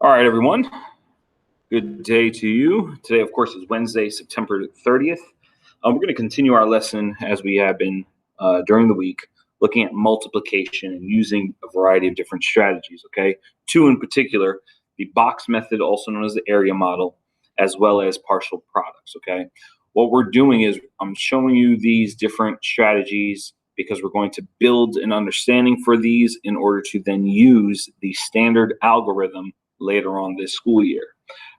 All right, everyone. Good day to you. Today, of course, is Wednesday, September 30th. We're going to continue our lesson as we have been during the week, looking at multiplication and using a variety of different strategies, okay? Two in particular, the box method, also known as the area model, as well as partial products, okay? What we're doing is I'm showing you these different strategies because we're going to build an understanding for these in order to then use the standard algorithm later on this school year.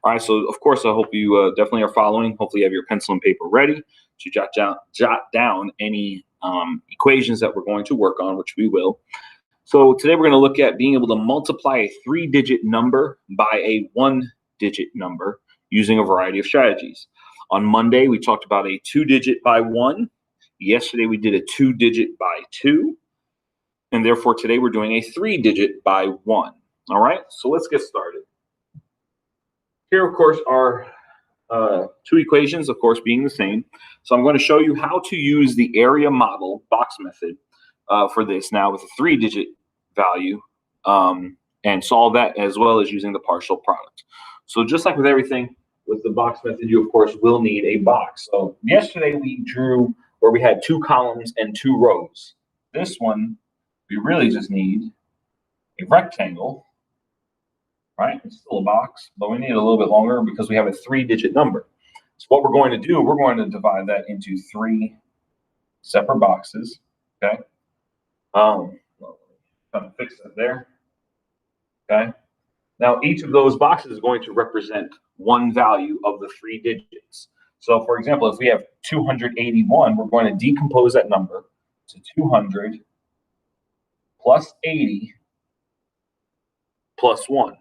All right, so of course, I hope you definitely are following. Hopefully, you have your pencil and paper ready to jot down any equations that we're going to work on, which we will. So today we're going to look at being able to multiply a 3-digit number by a 1-digit number using a variety of strategies. On Monday, we talked about a 2-digit by 1. Yesterday, we did a 2-digit by 2. And therefore, today we're doing a 3-digit by 1. All right, so let's get started. Here, of course, are two equations, of course, being the same. So I'm going to show you how to use the area model box method for this now with a 3-digit value and solve that as well as using the partial product. So just like with everything with the box method, you, of course, will need a box. So yesterday we drew where we had 2 columns and 2 rows. This one, we really just need a rectangle. Right, it's still a box, but we need it a little bit longer because we have a 3-digit number. So what we're going to do, we're going to divide that into 3 separate boxes. Okay, kind of fix that there. Okay, now each of those boxes is going to represent one value of the 3 digits. So, for example, if we have 281, we're going to decompose that number to 200 plus 80 plus 1.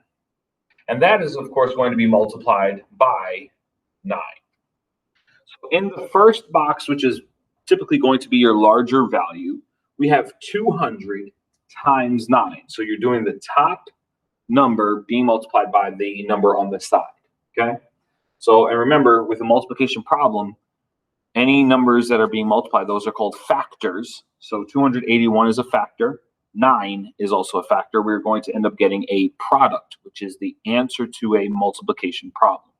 And that is, of course, going to be multiplied by 9. So in the first box, which is typically going to be your larger value, we have 200 times 9. So you're doing the top number being multiplied by the number on the side, okay? So, and remember, with a multiplication problem, any numbers that are being multiplied, those are called factors. So 281 is a factor. 9 is also a factor. We're going to end up getting a product, which is the answer to a multiplication problem.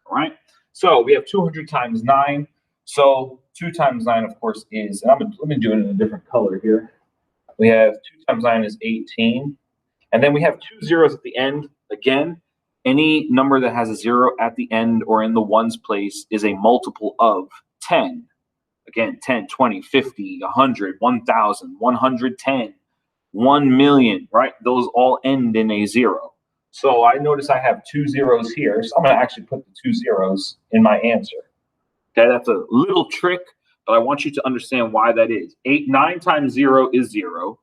All right. So we have 200 times 9. So 2 times 9, of course, is, and let me do it in a different color here. We have 2 times 9 is 18. And then we have 2 zeros at the end. Again, any number that has a 0 at the end or in the ones place is a multiple of 10. Again, 10, 20, 50, 100, 1,000, 110. 1 million, right? Those all end in a 0. So I notice I have 2 zeros here. So I'm going to actually put the 2 zeros in my answer. Okay, that's a little trick, but I want you to understand why that is. 9 times 0 is 0.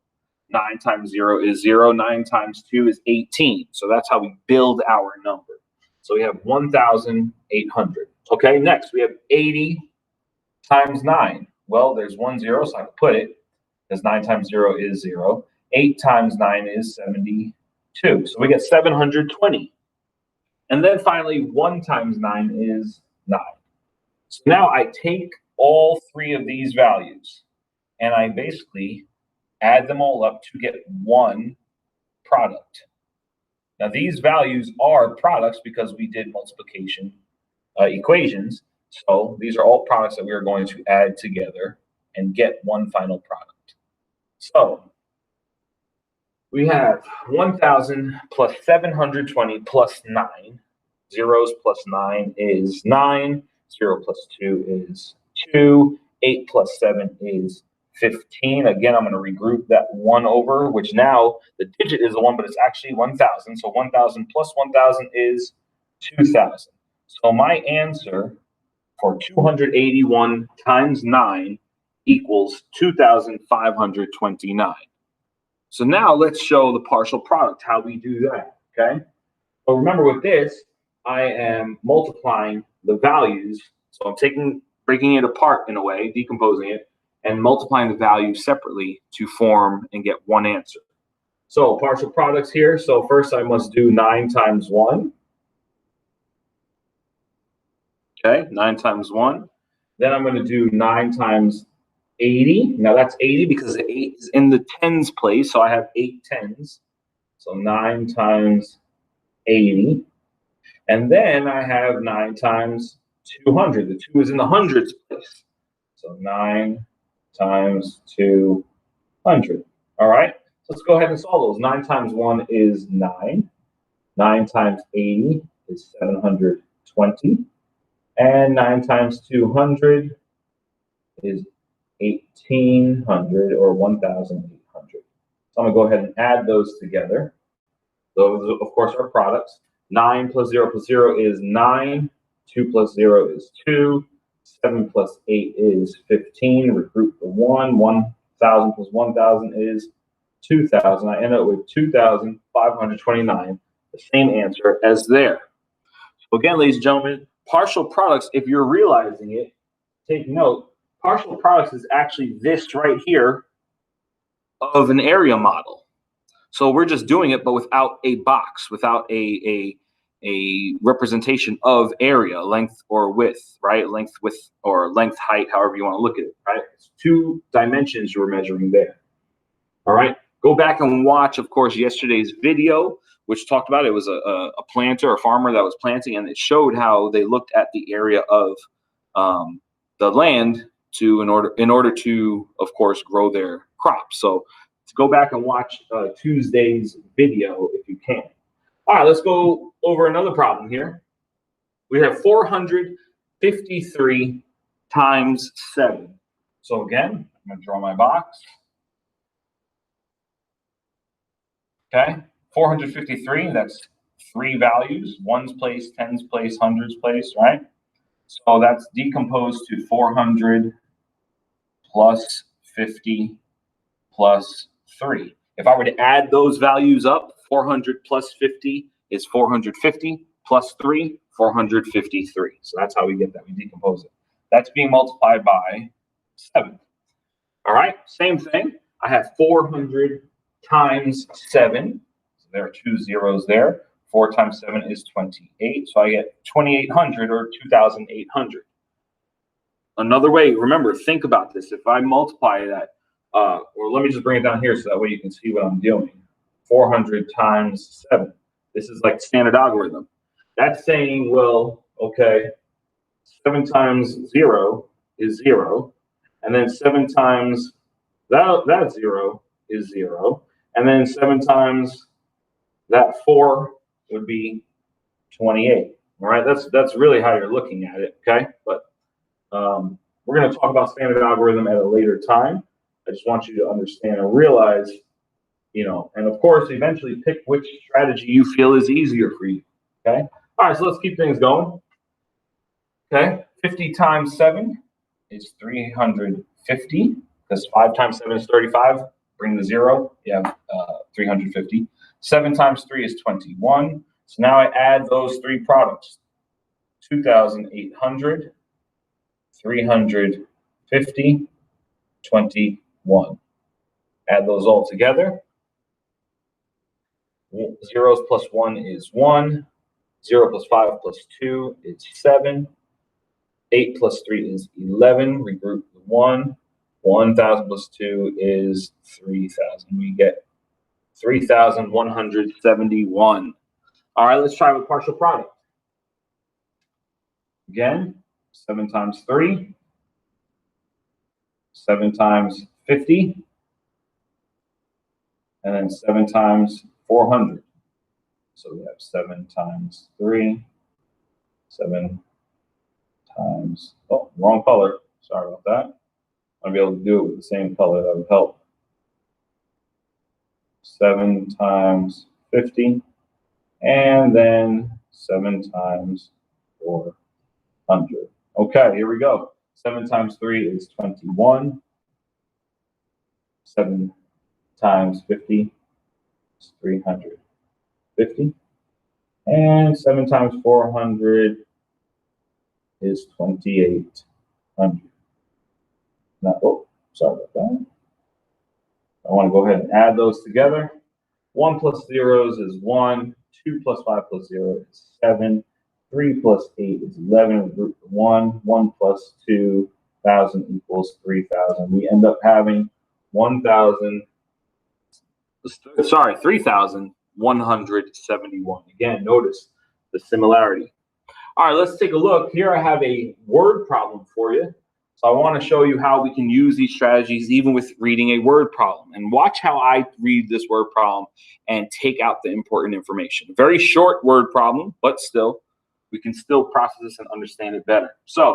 9 times 0 is 0. 9 times 2 is 18. So that's how we build our number. So we have 1,800. Okay, next we have 80 times 9. Well, there's 1 0, so I can put it because 9 times 0 is 0. 8 times 9 is 72. So we get 720. And then finally, 1 times 9 is 9. So now I take all 3 of these values and I basically add them all up to get one product. Now these values are products because we did multiplication equations. So these are all products that we are going to add together and get one final product. So we have 1,000 plus 720 plus 9. Zeros plus 9 is 9. 0 plus 2 is 2. 8 plus 7 is 15. Again, I'm going to regroup that 1 over, which now the digit is a 1, but it's actually 1,000. So 1,000 plus 1,000 is 2,000. So my answer for 281 times 9 equals 2,529. So now let's show the partial product, how we do that, okay? So remember with this, I am multiplying the values. So I'm breaking it apart in a way, decomposing it, and multiplying the values separately to form and get one answer. So partial products here. So first I must do 9 times 1. Okay, 9 times 1. Then I'm going to do 9 times 80. Now that's 80 because the 8 is in the tens place, so I have 8 tens. So 9 times 80. And then I have 9 times 200. The 2 is in the hundreds place. So 9 times 200. All right, let's go ahead and solve those. 9 times 1 is 9. 9 times 80 is 720. And 9 times 200 is 1,800 or 1,800. So I'm going to go ahead and add those together. Those, of course, are products. 9 plus 0 plus 0 is 9. 2 plus 0 is 2. 7 plus 8 is 15. Regroup the 1. 1,000 plus 1,000 is 2,000. I end up with 2,529, the same answer as there. So again, ladies and gentlemen, partial products, if you're realizing it, take note, partial products is actually this right here of an area model. So we're just doing it, but without a box, without a representation of area, length or width, right? Length, width, or length, height, however you want to look at it, right? It's 2 dimensions you're measuring there. All right. Go back and watch, of course, yesterday's video, which talked about it was a planter, a farmer that was planting, and it showed how they looked at the area of the land in order to, of course, grow their crops. So go back and watch Tuesday's video if you can. All right, let's go over another problem here. We have 453 times 7. So again, I'm going to draw my box. Okay, 453, that's 3 values, ones place, tens place, hundreds place, right? So that's decomposed to 400 plus 50 plus 3. If I were to add those values up, 400 plus 50 is 450 plus 3, 453. So that's how we get that. We decompose it. That's being multiplied by 7. All right, same thing. I have 400 times 7. So there are 2 zeros there. 4 times 7 is 28. So I get 2,800 or 2,800. Another way, remember, think about this. If I multiply that, or let me just bring it down here so that way you can see what I'm doing. 400 times 7. This is like standard algorithm. That's saying, well, okay, 7 times 0 is 0. And then 7 times that 0 is 0. And then 7 times that 4 would be 28. All right, that's really how you're looking at it, okay? But we're going to talk about standard algorithm at a later time. I just want you to understand and realize, you know, and of course, eventually pick which strategy you feel is easier for you, okay? All right, so let's keep things going. Okay, 50 times 7 is 350, because 5 times 7 is 35. Bring the 0, you have 350. 7 times 3 is 21. So now I add those 3 products. 2,800, 350, 21. Add those all together. 0 plus 1 is 1. 0 plus 5 plus 2 is 7. 8 plus 3 is 11. Regroup the 1. 1,000 plus 2 is 3,000. We get 3,171. All right, let's try with partial product. Again, 7 times 3. 7 times 50. And then 7 times 400. So we have 7 times 3. 7 times, oh, wrong color. Sorry about that. I'll be able to do it with the same color. That would help. 7 times 50. And then 7 times 400. Okay, here we go. 7 times 3 is 21. 7 times 50 is 350. And 7 times 400 is 2,800. Now, oh, sorry about that. I want to go ahead and add those together. 1 plus zeros is 1. 2 plus 5 plus 0 is 7. 3 plus 8 is 11. Group 1. 1 plus 2,000 equals 3,000. We end up having 3,000 171. Again, notice the similarity. All right, let's take a look. Here I have a word problem for you. So I want to show you how we can use these strategies even with reading a word problem. And watch how I read this word problem and take out the important information. Very short word problem, but still, we can still process this and understand it better. So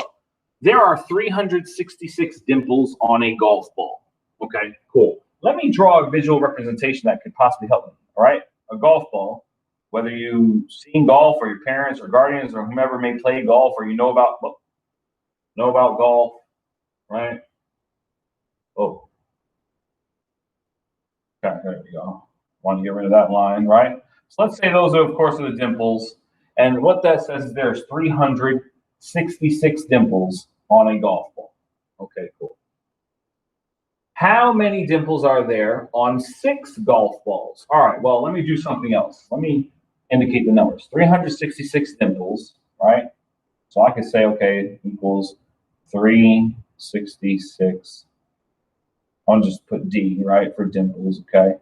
there are 366 dimples on a golf ball. Okay, cool. Let me draw a visual representation that could possibly help me. All right, a golf ball. Whether you've seen golf or your parents or guardians or whomever may play golf or you know about golf, right? Oh, okay, there we go. Want to get rid of that line, right? So let's say those are, of course, the dimples. And what that says is there's 366 dimples on a golf ball. Okay, cool. How many dimples are there on 6 golf balls? All right, well, let me do something else. Let me indicate the numbers. 366 dimples, right? So I could say, okay, equals 366. I'll just put D, right, for dimples, okay?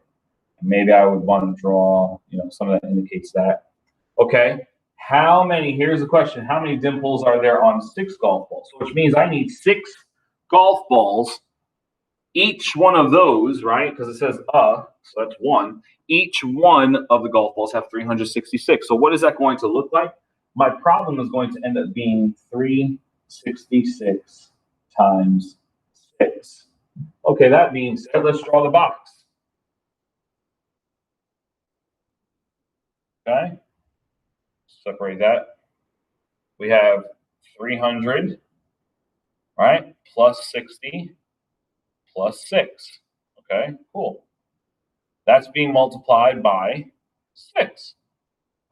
And maybe I would want to draw, something that indicates that. Okay, how many, here's the question, how many dimples are there on 6 golf balls? Which means I need 6 golf balls. Each one of those, right, because it says so that's 1. Each one of the golf balls have 366. So what is that going to look like? My problem is going to end up being 366 times 6. Okay, that being said, let's draw the box. Okay, separate that. We have 300, right, plus 60. Plus 6. Okay, cool. That's being multiplied by 6.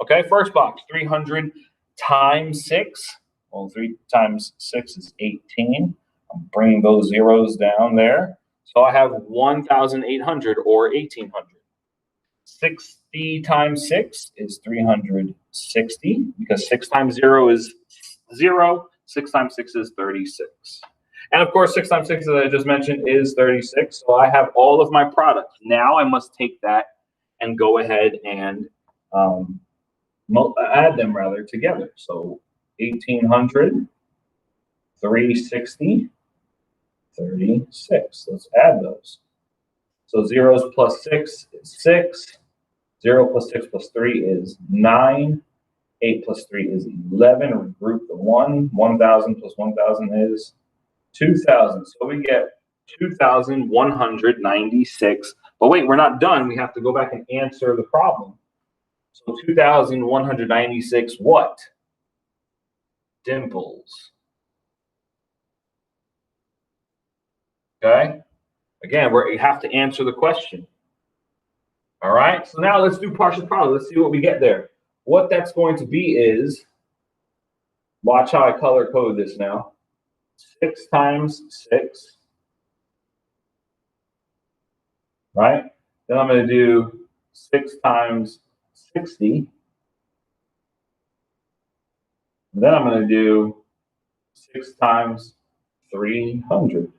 Okay, first box, 300 times 6. Well, 3 times 6 is 18. I'm bringing those zeros down there. So I have 1,800 or 1,800. 60 times 6 is 360 because 6 times 0 is 0. 6 times 6 is 36. And of course, 6 times 6, as I just mentioned, is 36. So I have all of my products. Now I must take that and go ahead and add them together. So 1,800, 360, 36. Let's add those. So zeros plus 6 is 6. 0 plus 6 plus 3 is 9. 8 plus 3 is 11. We group the 1. 1,000 plus 1,000 is 2,000. So we get 2,196. But wait, we're not done. We have to go back and answer the problem. So 2,196 what? Dimples. Okay? Again, we have to answer the question. All right? So now let's do partial product. Let's see what we get there. What that's going to be is, watch how I color code this now. 6 times 6, right? Then I'm going to do 6 times 60. And then I'm going to do 6 times 300.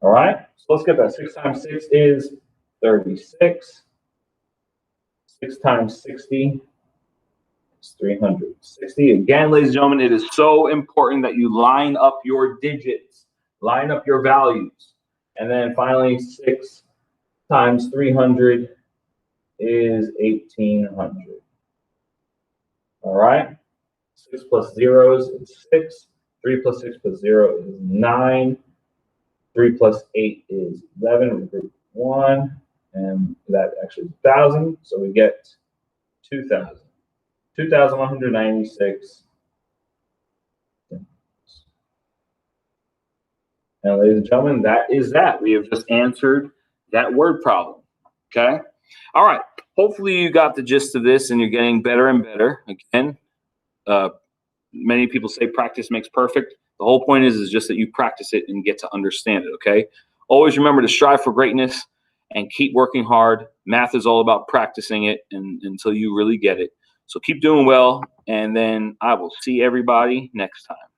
All right? So let's get that. 6 times 6 is 36. 6 times 60. 360. Again, ladies and gentlemen, it is so important that you line up your digits, line up your values. And then finally, 6 times 300 is 1,800. All right? 6 plus zeros is 6. 3 plus 6 plus 0 is 9. 3 plus 8 is 11. We group 1. And that actually is 1,000. So we get 2,000. 2,196. Now, ladies and gentlemen, that is that. We have just answered that word problem. Okay? All right. Hopefully you got the gist of this and you're getting better and better. Again, many people say practice makes perfect. The whole point is just that you practice it and get to understand it, okay? Always remember to strive for greatness and keep working hard. Math is all about practicing it until you really get it. So keep doing well, and then I will see everybody next time.